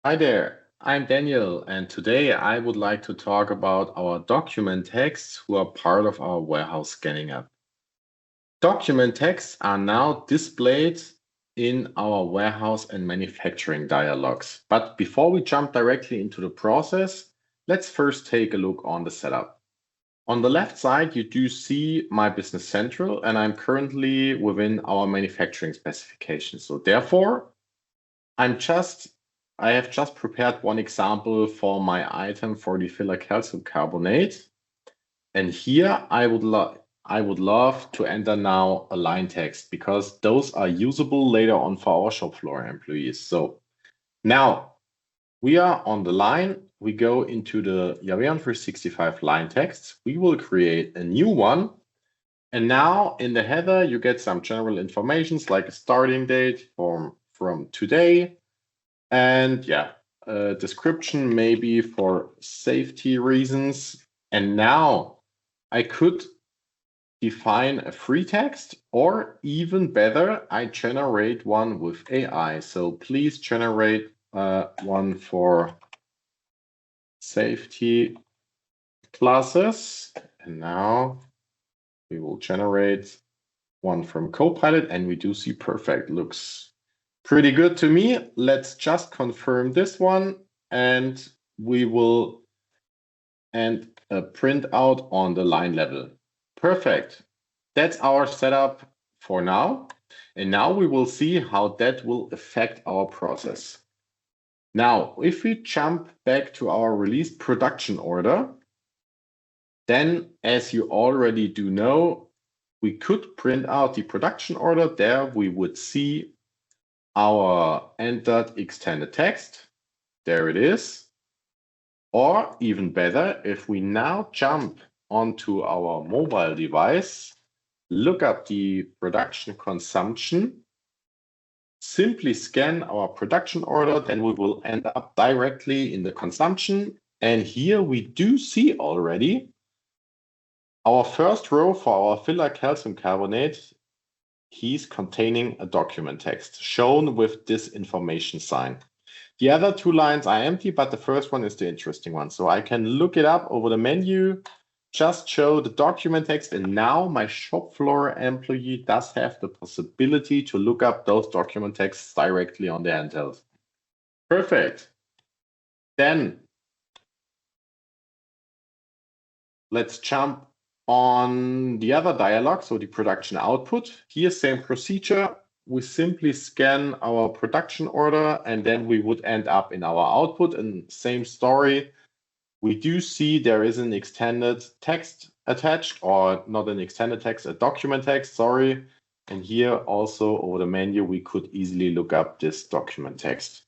Hi there, I'm Daniel, and today I would like to talk about our document texts who are part of our warehouse scanning app. Document texts are now displayed in our warehouse and manufacturing dialogues. But before we jump directly into the process, let's first take a look on the setup. On the left side, you do see my Business Central, and I'm currently within our manufacturing specification. So therefore, I have just prepared one example for my item for the filler calcium carbonate. And here I would love to enter now a line text because those are usable later on for our shop floor employees. So now we are on the line. We go into the Javion 365 line text. We will create a new one. And now in the header, you get some general informations like a starting date from today, and yeah, a description maybe for safety reasons. And now I could define a free text, or even better, I generate one with AI. So please generate one for safety classes. And now we will generate one from Copilot, and we do see perfect. Looks pretty good to me. Let's just confirm this one, and we will end a print out on the line level. Perfect. That's our setup for now. And now we will see how that will affect our process. Now, if we jump back to our release production order, then as you already do know, we could print out the production order. There we would see our entered extended text. There it is. Or even better, if we now jump onto our mobile device, look up the production consumption, simply scan our production order, then we will end up directly in the consumption. And here we do see already our first row for our filler calcium carbonate. He's containing a document text shown with this information sign. The other two lines are empty, but the first one is the interesting one. So I can look it up over the menu, just show the document text, and now my shop floor employee does have the possibility to look up those document texts directly on the handheld. Perfect. Then let's jump on the other dialog, so the production output. Here, same procedure. We simply scan our production order, and then we would end up in our output. And same story. We do see there is an extended text attached, or not an extended text, a document text, sorry. And here also over the menu, we could easily look up this document text.